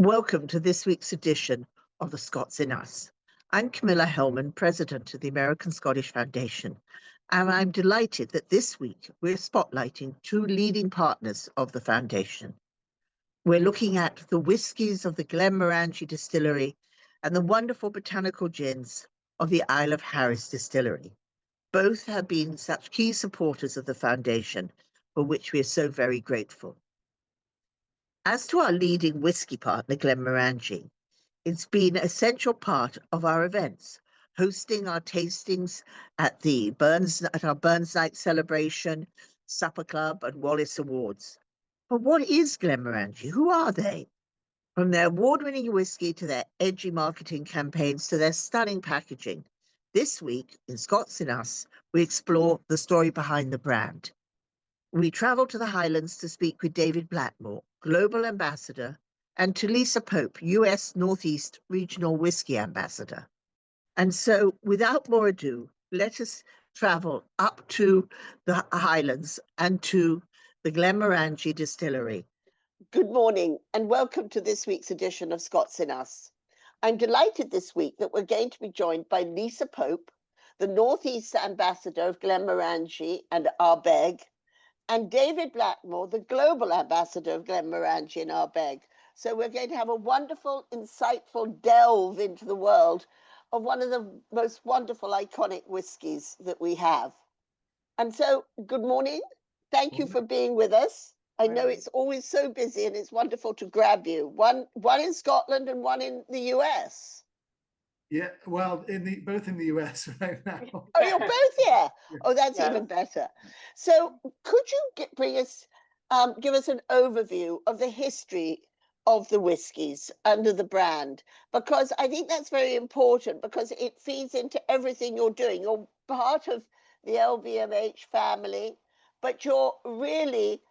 Welcome to this week's edition of The Scots in Us. I'm Camilla Hellman, President of the American Scottish Foundation, and I'm delighted that this week we're spotlighting two leading partners of the Foundation. We're looking at the whiskies of the Glenmorangie Distillery and the wonderful botanical gins of the Isle of Harris Distillery. Both have been such key supporters of the Foundation, for which we are so very grateful. As to our leading whisky partner, Glenmorangie, it's been an essential part of our events, hosting our tastings at our Burns Night celebration, Supper Club, and Wallace Awards. But what is Glenmorangie? Who are they? From their award-winning whisky to their edgy marketing campaigns to their stunning packaging, this week in Scots in Us, we explore the story behind the brand. We travel to the Highlands to speak with David Blackmore, Global Ambassador, and to Lisa Pope, US Northeast Regional Whisky Ambassador. And so, without more ado, let us travel up to the Highlands and to the Glenmorangie Distillery. Good morning, and welcome to this week's edition of Scots in Us. I'm delighted this week that we're going to be joined by Lisa Pope, the Northeast Ambassador of Glenmorangie and Ardbeg, and David Blackmore, the Global Ambassador of Glenmorangie and Ardbeg. So we're going to have a wonderful, insightful delve into the world of one of the most wonderful, iconic whiskies that we have. And so, good morning. Thank you for being with us. I know it's always so busy, and it's wonderful to grab you. One in Scotland and one in the US. Yeah, well, both in the US right now. Oh, you're both here. Oh, that's even better. So, could you give us an overview of the history of the whiskies under the brand? Because I think that's very important, because it feeds into everything you're doing. You're part of the LVMH family, but you're really,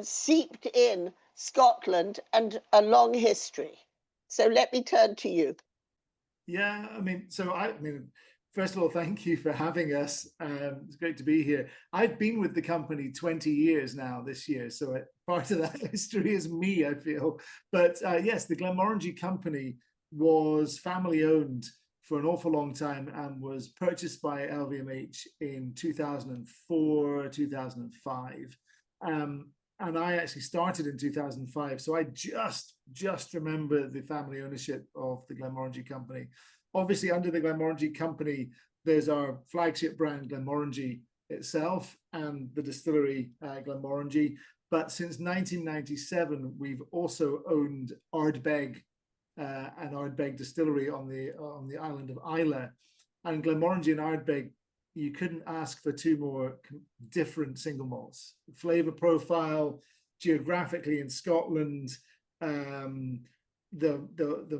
seeped in Scotland and a long history. So let me turn to you. Yeah, first of all, thank you for having us. It's great to be here. I've been with the company 20 years now this year, so part of that history is me, I feel. But yes, the Glenmorangie company was family owned for an awful long time and was purchased by LVMH in 2004, 2005. And I actually started in 2005, so I just remember the family ownership of the Glenmorangie company. Obviously, under the Glenmorangie company, there's our flagship brand, Glenmorangie itself, and the distillery, Glenmorangie. But since 1997, we've also owned Ardbeg and Ardbeg Distillery on the island of Islay. And Glenmorangie and Ardbeg, you couldn't ask for two more different single malts. Flavor profile, geographically in Scotland, the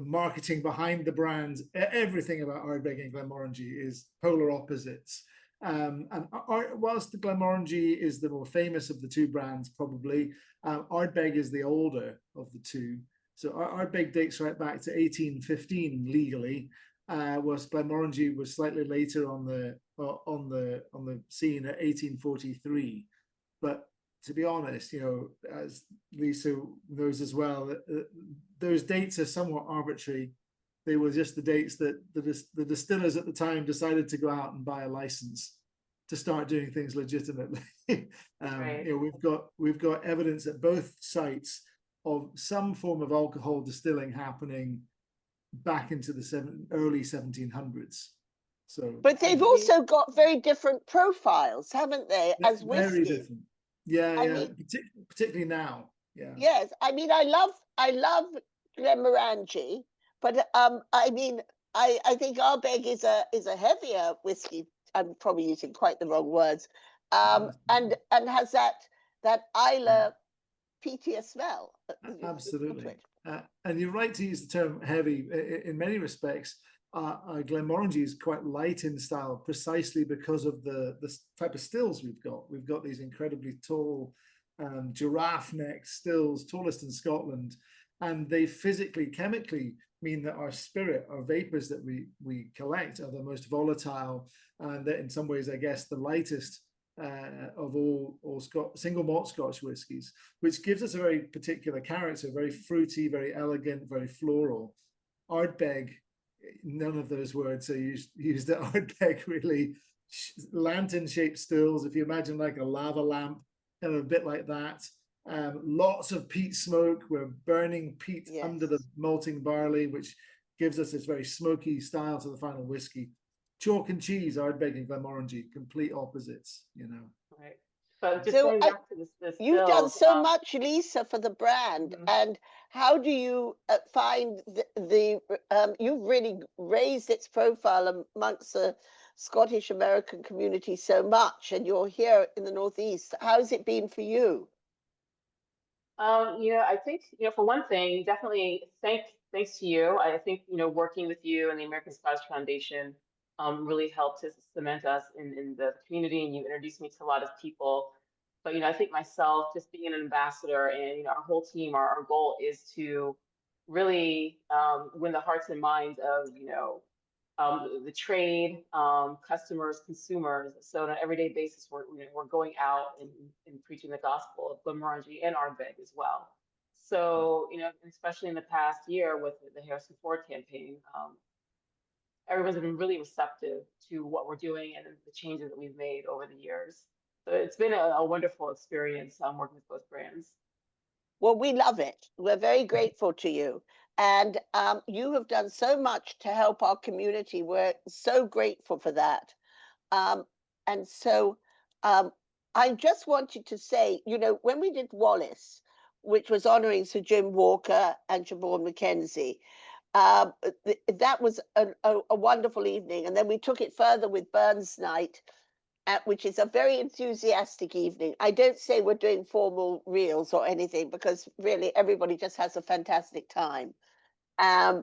marketing behind the brands, everything about Ardbeg and Glenmorangie is polar opposites. And whilst the Glenmorangie is the more famous of the two brands, probably, Ardbeg is the older of the two. So Ardbeg dates right back to 1815 legally, whilst Glenmorangie was slightly later on the scene at 1843. But to be honest, as Lisa knows as well, those dates are somewhat arbitrary. They were just the dates that the distillers at the time decided to go out and buy a license to start doing things legitimately. Right. We've got evidence at both sites of some form of alcohol distilling happening back into the early 1700s. So, but they've also got very different profiles, haven't they? As whiskey, very different. Yeah, particularly now. Yeah. Yes, I love Glenmorangie, but I think Ardbeg is a heavier whiskey. I'm probably using quite the wrong words, and has that Islay peatier smell. Absolutely. And you're right to use the term heavy. In many respects, Glenmorangie is quite light in style, precisely because of the type of stills we've got. We've got these incredibly tall giraffe-necked stills, tallest in Scotland, and they physically, chemically mean that our spirit, our vapors that we collect, are the most volatile, and that in some ways, I guess, the lightest of all single malt Scotch whiskies, which gives us a very particular character, very fruity, very elegant, very floral. Ardbeg, none of those words are used at Ardbeg, really. Lantern-shaped stills, if you imagine like a lava lamp, kind of a bit like that. Lots of peat smoke. We're burning peat under the malting barley, which gives us this very smoky style to the final whiskey. Chalk and cheese, Ardbeg and Glenmorangie, complete opposites, you know. Right. But just So going back to this you've done stills, so much, Lisa, for the brand, and how do you find you've really raised its profile amongst the Scottish American community so much, and you're here in the Northeast. How's it been for you? I think, for one thing, definitely thanks to you. I think, working with you and the American Scottish Foundation really helped to cement us in the community, and you introduced me to a lot of people. But, I think myself, just being an ambassador and, our whole team, our goal is to really win the hearts and minds of, the trade, customers, consumers. So on an everyday basis, we're going out and preaching the gospel of Glenmorangie and Ardbeg as well. So, especially in the past year with the Harrison Ford campaign, everyone's been really receptive to what we're doing and the changes that we've made over the years. So it's been a wonderful experience working with both brands. Well, we love it. We're very grateful to you. And you have done so much to help our community. We're so grateful for that. And so I just wanted to say, when we did Wallace, which was honoring Sir Jim Walker and Siobhan Mackenzie, that was a wonderful evening. And then we took it further with Burns Night, which is a very enthusiastic evening. I don't say we're doing formal reels or anything, because really everybody just has a fantastic time. And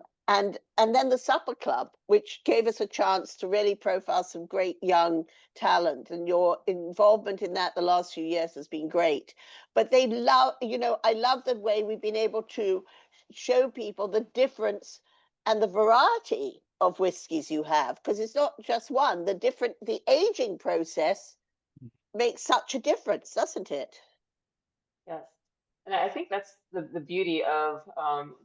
then the Supper Club, which gave us a chance to really profile some great young talent, and your involvement in that the last few years has been great. But I love the way we've been able to show people the difference and the variety of whiskies you have, because it's not just one. The aging process makes such a difference, doesn't it? Yes. And I think that's the beauty of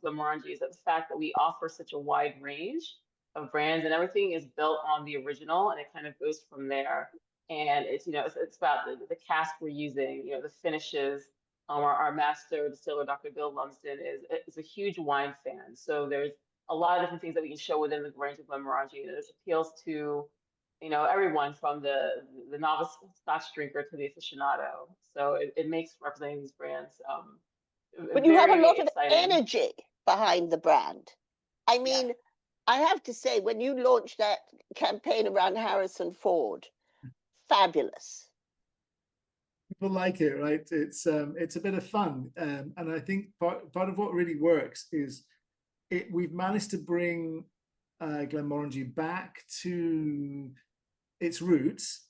Glenmorangie, is that the fact that we offer such a wide range of brands, and everything is built on the original, and it kind of goes from there. And it's about the cask we're using, the finishes. Our master distiller, Dr. Bill Lumsden, is a huge wine fan. So there's a lot of different things that we can show within the range of Glenmorangie. It appeals to everyone from the novice Scotch drinker to the aficionado. So it makes representing these brands but you have a lot of exciting. energy behind the brand. I mean, I have to say, when you launched that campaign around Harrison Ford, fabulous. People like it, right? It's a bit of fun, and I think part of what really works is we've managed to bring Glenmorangie back to its roots.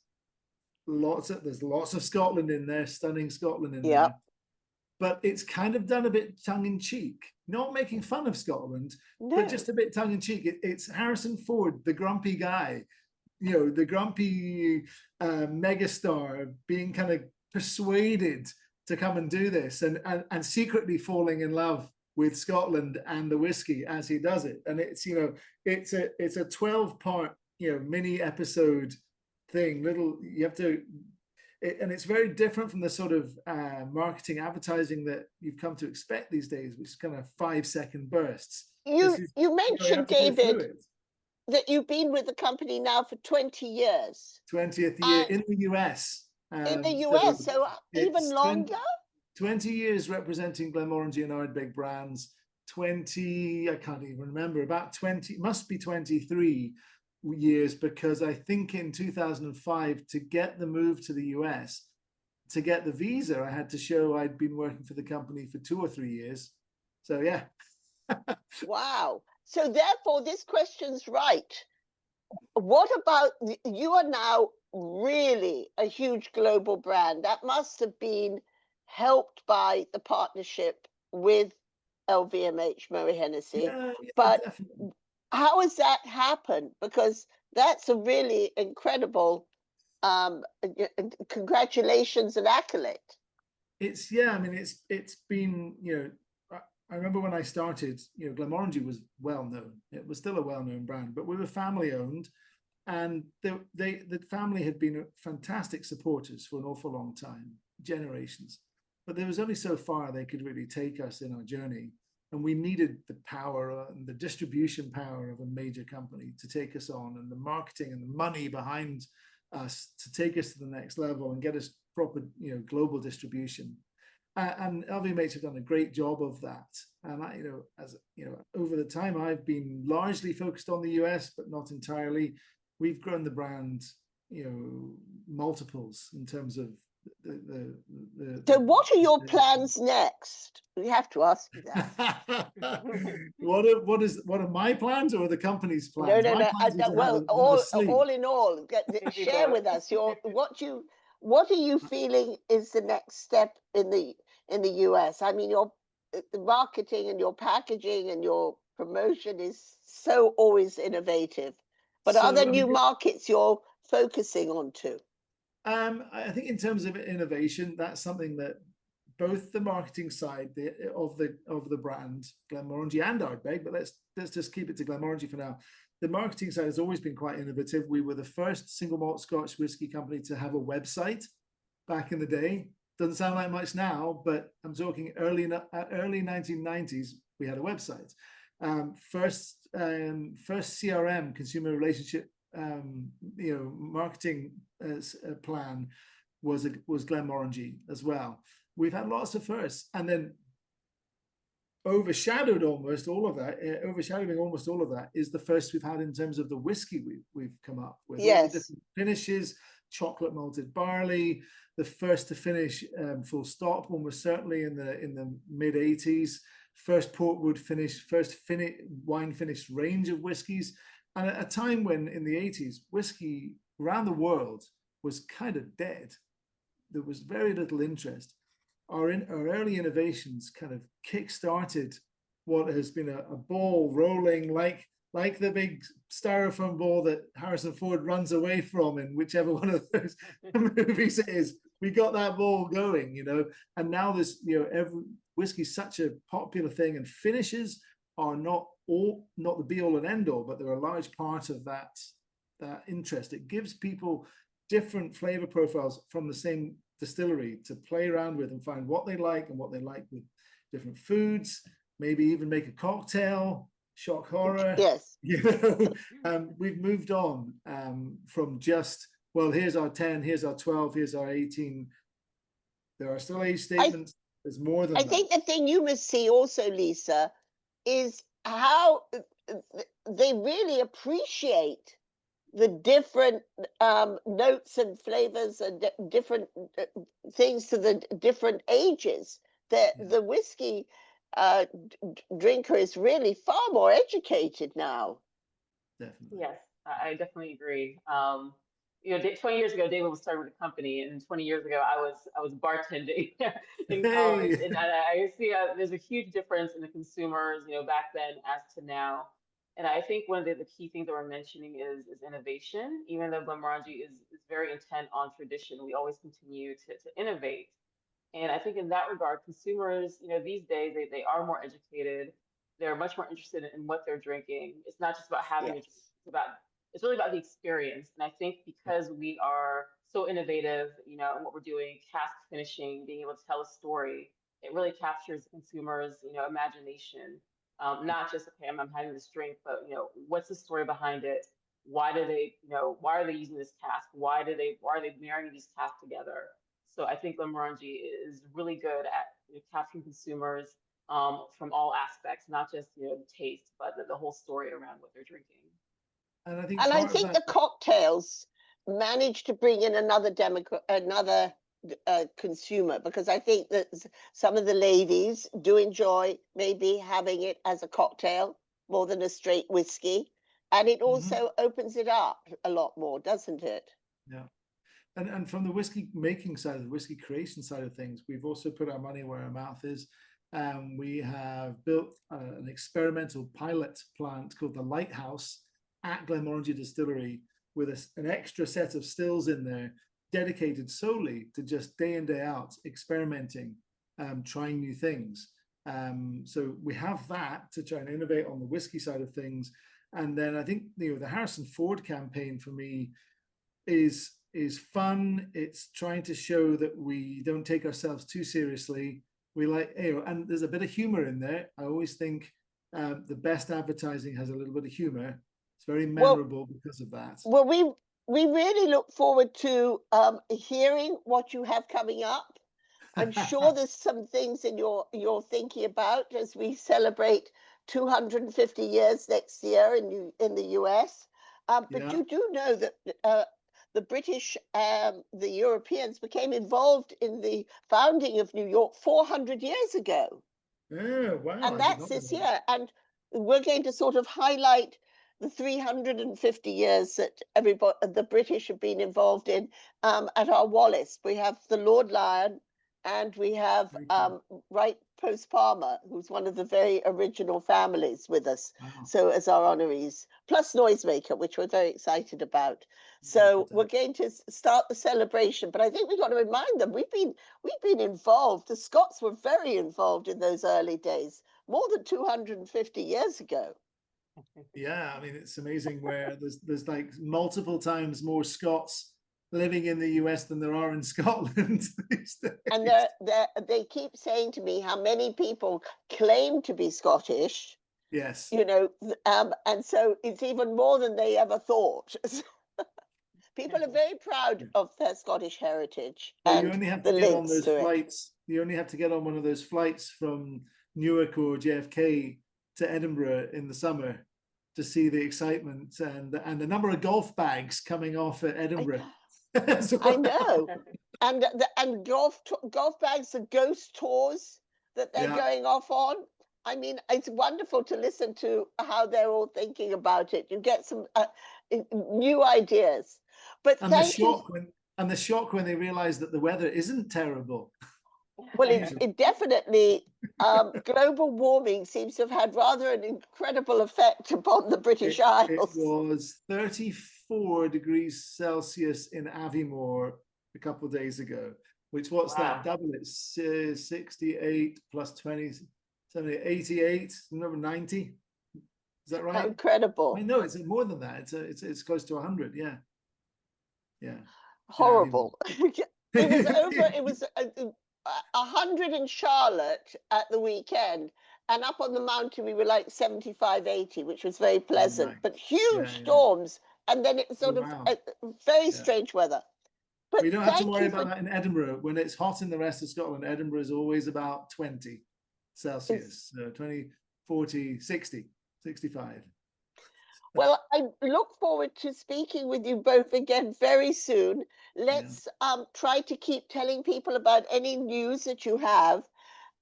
There's lots of Scotland in there, stunning Scotland in there. But it's kind of done a bit tongue-in-cheek, not making fun of Scotland, but just a bit tongue-in-cheek. It's Harrison Ford, the grumpy guy, the grumpy megastar, being kind of persuaded to come and do this, and secretly falling in love with Scotland and the whiskey as he does it. And it's a 12-part mini episode thing. You have to. And it's very different from the sort of marketing advertising that you've come to expect these days, which is kind of 5-second bursts. You mentioned, David, that you've been with the company now for 20 years. 20th year in the US. In the US, so even longer? 20 years representing Glenmorangie and Ardbeg brands. 20, I can't even remember, about 20, must be 23 years, because I think in 2005, to get the move to the US, to get the visa, I had to show I'd been working for the company for 2 or 3 years. So yeah. Wow. So therefore, this question's right. What about, you are now really a huge global brand. That must have been helped by the partnership with LVMH, Moët Hennessy. But definitely. How has that happened? Because that's a really incredible congratulations and accolade. It's, yeah, I mean, it's been, you know, I remember when I started, you know, Glenmorangie was well known. It was still a well-known brand, but we were family owned, and the family had been fantastic supporters for an awful long time, generations. But there was only so far they could really take us in our journey, and we needed the power and the distribution power of a major company to take us on, and the marketing and the money behind us to take us to the next level and get us proper, you know, global distribution. And LVMH have done a great job of that. And I, you know, as you know, over the time, I've been largely focused on the US, but not entirely. We've grown the brand, you know, multiples in terms of So what are your plans next? We have to ask you that. what are my plans or the company's plans? No. My plans are to Well, have another sleep. all in all, share with us what are you feeling is the next step in the US? I mean, the marketing and your packaging and your promotion is so always innovative. But are there new markets you're focusing on too? I think in terms of innovation, that's something that both the marketing side of the brand, Glenmorangie and Ardbeg, but let's just keep it to Glenmorangie for now. The marketing side has always been quite innovative. We were the first single malt Scotch whiskey company to have a website back in the day. Doesn't sound like much now, but I'm talking early 1990s. We had a website. First CRM, consumer relationship, you know, marketing plan was Glenmorangie as well. We've had lots of firsts, and then overshadowing almost all of that is the first we've had in terms of the whiskey we've come up with. Yes. All the different finishes, chocolate malted barley, the first to finish full stop one was certainly in the mid 80s. First portwood finish, wine finished range of whiskies. And at a time when in the 80s, whiskey around the world was kind of dead. There was very little interest. Our early innovations kind of kick-started what has been a ball rolling like the big styrofoam ball that Harrison Ford runs away from in whichever one of those movies it is. We got that ball going, you know, and now this, you know, whiskey's such a popular thing, and finishes are not the be all and end all, but they're a large part of that interest. It gives people different flavor profiles from the same distillery to play around with and find what they like and what they like with different foods, maybe even make a cocktail. Shock horror. Yes. You know, we've moved on from just, well, here's our 10, here's our 12, here's our 18. There are still age statements. There's more than that. I think the thing you must see also, Lisa, is how they really appreciate the different notes and flavors and different things to the different ages. The whiskey drinker is really far more educated now. Definitely. Yes, I definitely agree. You know, 20 years ago, David was starting with a company, and 20 years ago, I was bartending in college, and I see there's a huge difference in the consumers, you know, back then as to now. And I think one of the key things that we're mentioning is innovation. Even though Glenmorangie is very intent on tradition, we always continue to innovate. And I think in that regard, consumers, you know, these days they are more educated. They're much more interested in what they're drinking. It's not just about having a drink. It's really about the experience. And I think because we are so innovative, you know, in what we're doing, cask finishing, being able to tell a story, it really captures the consumer's, you know, imagination. Not just, okay, I'm having this drink, but, you know, what's the story behind it? Why do they, you know, why are they using this cask? Why are they marrying these casks together? So I think Glenmorangie is really good at, you know, capturing consumers from all aspects, not just, you know, the taste, but the whole story around what they're drinking. And I think, the cocktails managed to bring in another consumer, because I think that some of the ladies do enjoy maybe having it as a cocktail more than a straight whiskey, and it also opens it up a lot more, doesn't it? Yeah. And from the whiskey making side, the whiskey creation side of things, we've also put our money where our mouth is. We have built an experimental pilot plant called the Lighthouse at Glenmorangie Distillery, with an extra set of stills in there dedicated solely to just day in, day out experimenting, trying new things. So we have that to try and innovate on the whiskey side of things. And then I think, you know, the Harrison Ford campaign for me is fun. It's trying to show that we don't take ourselves too seriously. We like, you know, and there's a bit of humor in there. I always think the best advertising has a little bit of humor. It's very memorable because of that. Well, we really look forward to hearing what you have coming up. I'm sure there's some things in you're thinking about as we celebrate 250 years next year in the US. But Yeah. you do know that the British, the Europeans became involved in the founding of New York 400 years ago. Oh, wow. And that's this year. And we're going to sort of highlight the 350 years that the British have been involved in at our Wallace. We have the Lord Lion, and we have Wright Post Palmer, who's one of the very original families with us. Wow. So as our honorees, plus Noisemaker, which we're very excited about. So we're going to start the celebration, but I think we've got to remind them we've been involved. The Scots were very involved in those early days, more than 250 years ago. Yeah, I mean, it's amazing where there's like multiple times more Scots living in the US than there are in Scotland these days. And they keep saying to me how many people claim to be Scottish. Yes. You know, and so it's even more than they ever thought. People are very proud of their Scottish heritage. Well, and you only have the to get on links those to it. flights. You only have to get on one of those flights from Newark or JFK to Edinburgh in the summer to see the excitement and the number of golf bags coming off at Edinburgh. I know. And golf bags, the ghost tours that they're going off on. I mean, it's wonderful to listen to how they're all thinking about it. You get some new ideas. But and the shock when they realize that the weather isn't terrible. Well, it definitely, global warming seems to have had rather an incredible effect upon the British Isles. It was 34 degrees Celsius in Aviemore a couple of days ago, which what's that? Double it, 68 plus 20, 70, 88, number 90. Is that right? How incredible. I know it's more than that. It's close to 100. Yeah. Yeah. Horrible. It was 100 in Charlotte at the weekend, and up on the mountain we were like 75, 80, which was very pleasant, but huge storms, and then it sort of very strange weather. But you don't have to worry about that in Edinburgh. When it's hot in the rest of Scotland, Edinburgh is always about 20 Celsius, 20, 40, 60, 65. Well, I look forward to speaking with you both again very soon. Let's try to keep telling people about any news that you have.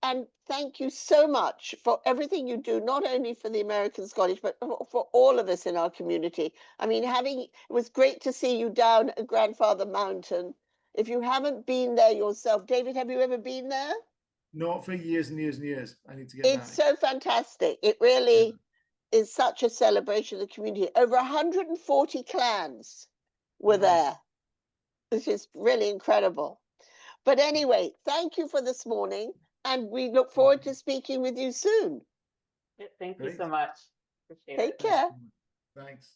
And thank you so much for everything you do, not only for the American Scottish, but for all of us in our community. I mean, it was great to see you down at Grandfather Mountain. If you haven't been there yourself, David, have you ever been there? Not for years and years and years. I need to get It's so fantastic. It really is such a celebration of the community. Over 140 clans were there, which is really incredible. But anyway, thank you for this morning, and we look forward to speaking with you soon. Thank you so much. Appreciate it. Take care. Thanks.